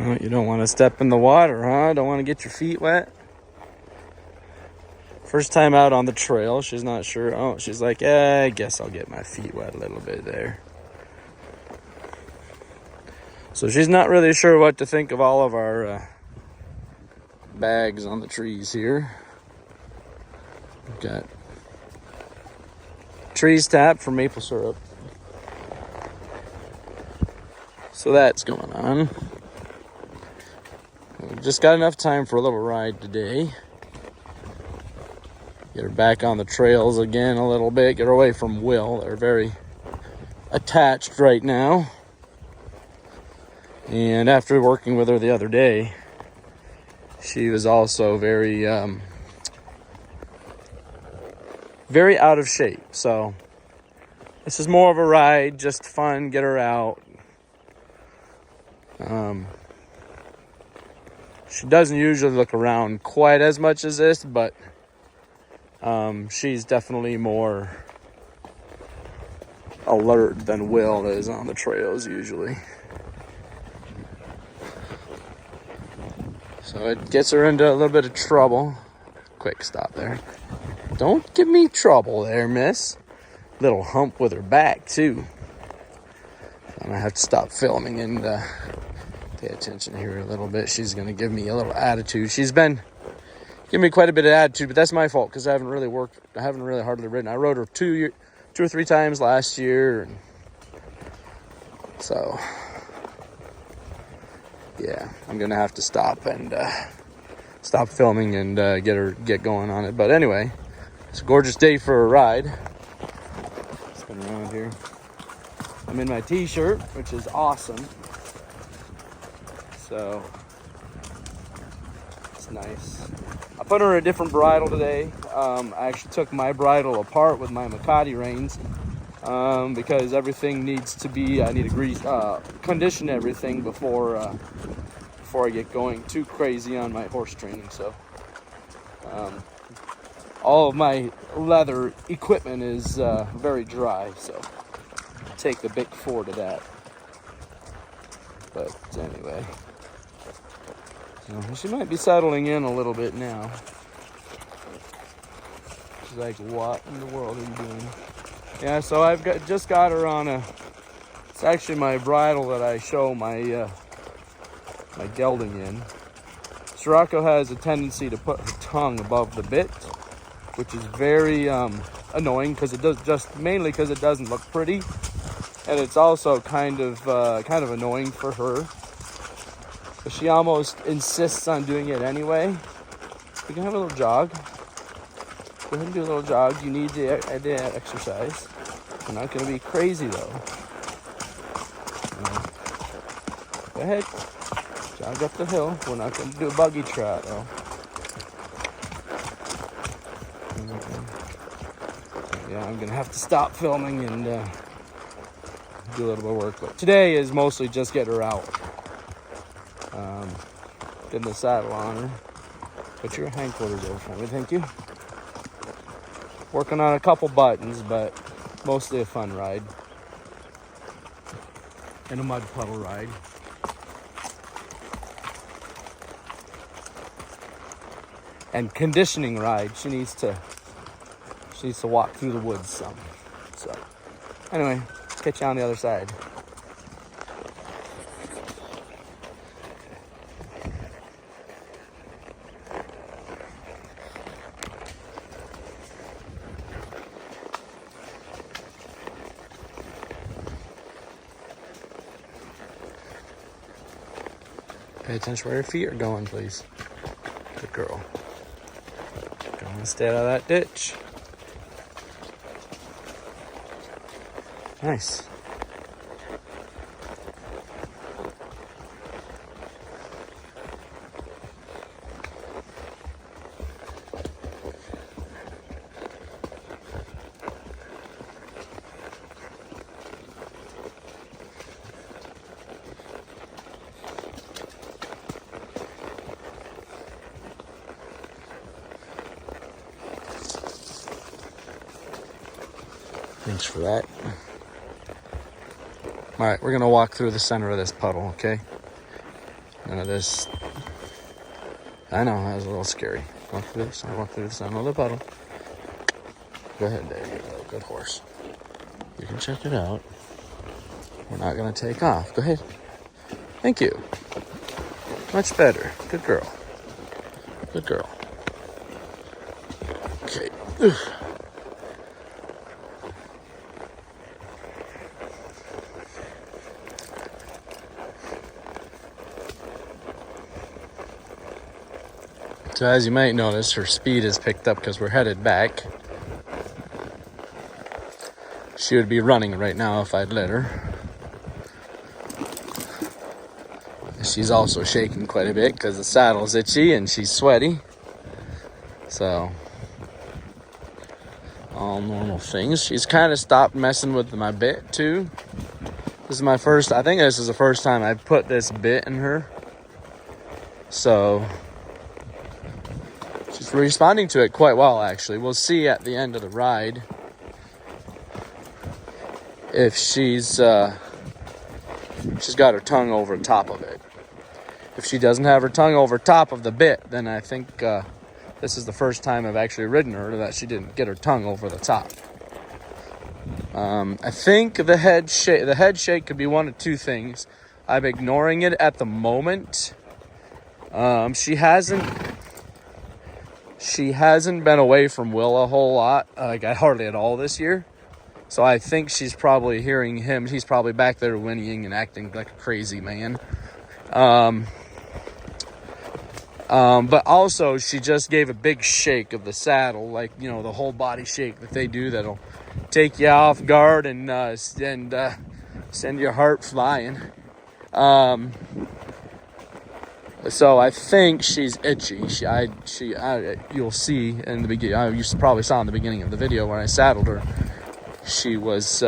Oh, you don't want to step in the water, huh? Don't want to get your feet wet? First time out on the trail, she's not sure. Oh, she's like, I guess I'll get my feet wet a little bit there. So she's not really sure what to think of all of our bags on the trees here. We've got trees tapped for maple syrup. So that's going on. We've just got enough time for a little ride today. Get her back on the trails again a little bit. Get her away from Will. They're very attached right now. And after working with her the other day, she was also very out of shape. So this is more of a ride, just fun, get her out. She doesn't usually look around quite as much as this, but she's definitely more alert than Will is on the trails usually. So it gets her into a little bit of trouble. Quick stop there. Don't give me trouble there, miss. Little hump with her back, too. I'm going to have to stop filming and pay attention here a little bit. She's going to give me a little attitude. She's been giving me quite a bit of attitude, but that's my fault because I haven't really hardly ridden. I rode her two or three times last year. And so, yeah, I'm going to have to stop and stop filming and get going on it. But anyway, it's a gorgeous day for a ride. Spin around here. I'm in my t-shirt, which is awesome. So it's nice. I put her in a different bridle today. I actually took my bridle apart with my Makati reins because everything needs to be, I need to grease, condition everything before I get going too crazy on my horse training. So all of my leather equipment is very dry, so take the Bic 4 to that. But anyway, so she might be settling in a little bit now. She's like, what in the world are you doing? Yeah, so I've just got her on it's actually my bridle that I show my my gelding in. Sirocco has a tendency to put her tongue above the bit, which is very annoying because it doesn't look pretty, and it's also kind of annoying for her. But she almost insists on doing it anyway. We can have a little jog. Go ahead and do a little jog. You need the exercise. We're not going to be crazy though. Go ahead. Jog up the hill. We're not going to do a buggy trot though. Yeah, I'm going to have to stop filming and do a little bit of work. But today is mostly just get her out. Getting the saddle on her. Put your hindquarters over for me, thank you. Working on a couple buttons, but mostly a fun ride. And a mud puddle ride. And conditioning ride. She needs to walk through the woods some. So anyway, catch you on the other side. Pay attention where your feet are going, please. Good girl. Don't stay out of that ditch. Nice. Thanks for that. All right, we're going to walk through the center of this puddle, okay? This, I know, that was a little scary. Walk through this, I walk through this, another puddle. Go ahead, there you go, good horse. You can check it out. We're not gonna take off, go ahead. Thank you. Much better, good girl. Good girl. Okay. Ugh. So as you might notice, her speed is picked up because we're headed back. She would be running right now if I'd let her. She's also shaking quite a bit because the saddle's itchy and she's sweaty. So, all normal things. She's kind of stopped messing with my bit too. This is my first, I think this is the first time I put this bit in her. So, she's responding to it quite well actually. We'll see at the end of the ride if she's got her tongue over top of it. If she doesn't have her tongue over top of the bit, then I think this is the first time I've actually ridden her that she didn't get her tongue over the top. I think the head shake could be one of two things. I'm ignoring it at the moment. She hasn't been away from Will a whole lot, like hardly at all this year. So I think she's probably hearing him. He's probably back there whinnying and acting like a crazy man. But also she just gave a big shake of the saddle, like, you know, the whole body shake that they do that'll take you off guard and send your heart flying. So I think she's itchy. You'll see in the beginning. You probably saw in the beginning of the video when I saddled her. She was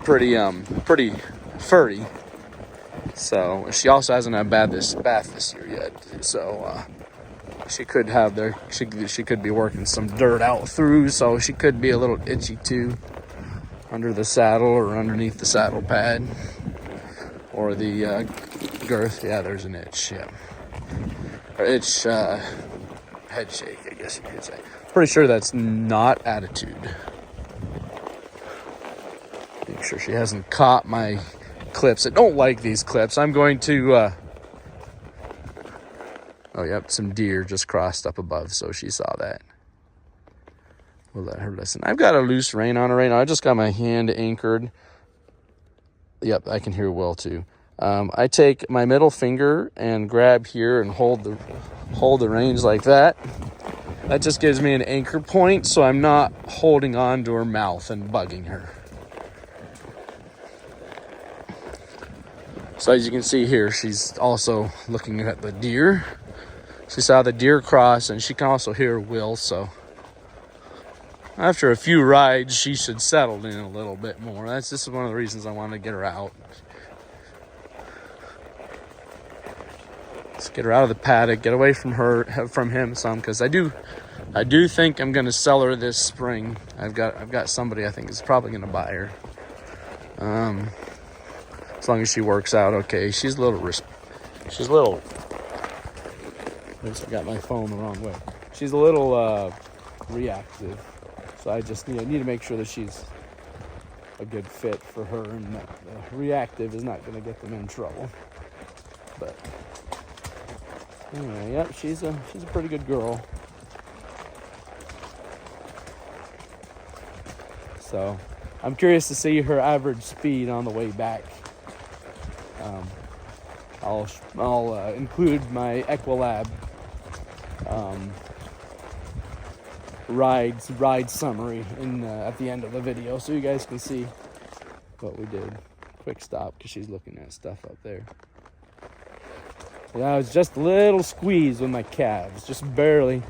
pretty furry. So she also hasn't had bath this year yet. So she could be working some dirt out through. So she could be a little itchy too, under the saddle or underneath the saddle pad or the girth. Yeah, there's an itch. Yeah, or itch, head shake, I guess you could say. Pretty sure that's not attitude. Make sure she hasn't caught my clips. I don't like these clips. I'm going to oh yep, some deer just crossed up above, so she saw that. We'll let her listen. I've got a loose rein on her right now. I just got my hand anchored. Yep, I can hear Will too. I take my middle finger and grab here and hold the reins like that. That just gives me an anchor point, so I'm not holding on to her mouth and bugging her. So as you can see here, she's also looking at the deer. She saw the deer cross, and she can also hear Will, so after a few rides, she should settle in a little bit more. This is one of the reasons I wanted to get her out. Let's get her out of the paddock, get away from him some, because I do think I'm gonna sell her this spring. I've got somebody I think is probably gonna buy her. As long as she works out okay. She's a little. Oops, I got my phone the wrong way. She's a little reactive, so I just need to make sure that she's a good fit for her, and that reactive is not going to get them in trouble. But anyway, yep, she's a pretty good girl. So I'm curious to see her average speed on the way back. I'll include my Equilab ride summary at the end of the video, so you guys can see what we did. Quick stop because she's looking at stuff up there. That was just a little squeeze with my calves, just barely.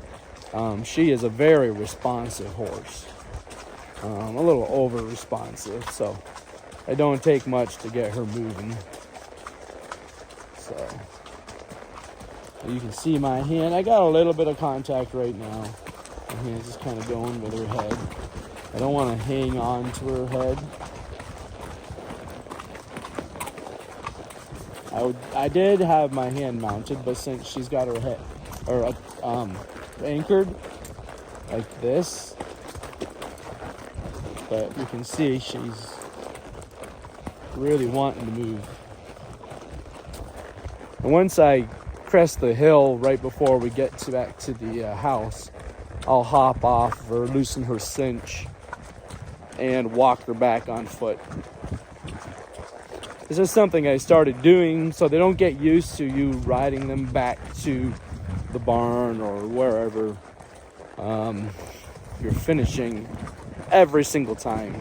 She is a very responsive horse, a little over responsive, so it don't take much to get her moving. So you can see my hand. I got a little bit of contact right now. My hand's just kind of going with her head. I don't want to hang on to her head. I did have my hand mounted, but since she's got her head or anchored like this, but you can see she's really wanting to move. And once I crest the hill right before we get back to the house, I'll hop off or loosen her cinch and walk her back on foot. This is something I started doing so they don't get used to you riding them back to the barn or wherever you're finishing every single time.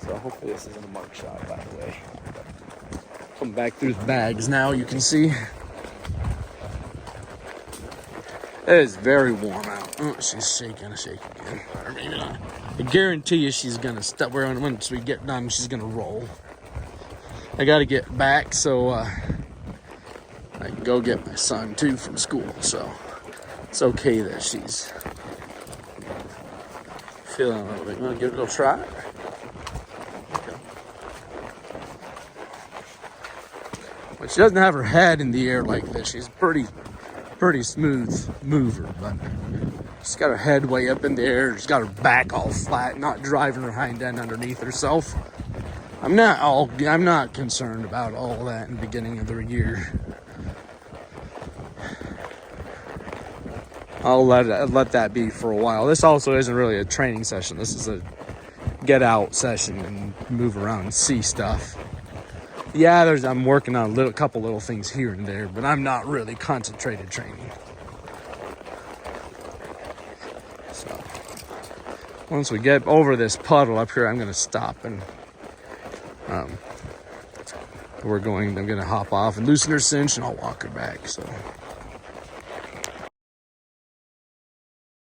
So hopefully this isn't a mark shot, by the way. Come back through the bags now, you can see. It is very warm out. Oh, she's shaking again. Or maybe not. I guarantee you she's gonna stop. Once we get done, she's gonna roll. I gotta get back so I can go get my son too from school. So it's okay that she's feeling a little bit. You wanna give it a little try? Okay. But she doesn't have her head in the air like this. She's pretty smooth mover, but she's got her head way up in the air. She's got her back all flat, not driving her hind end underneath herself. I'm not concerned about all that in the beginning of the year. I'll let that be for a while. This also isn't really a training session. This is a get out session and move around and see stuff. Yeah, I'm working on a couple little things here and there, but I'm not really concentrated training. So once we get over this puddle up here, I'm going to stop and I'm going to hop off and loosen her cinch and I'll walk her back. So.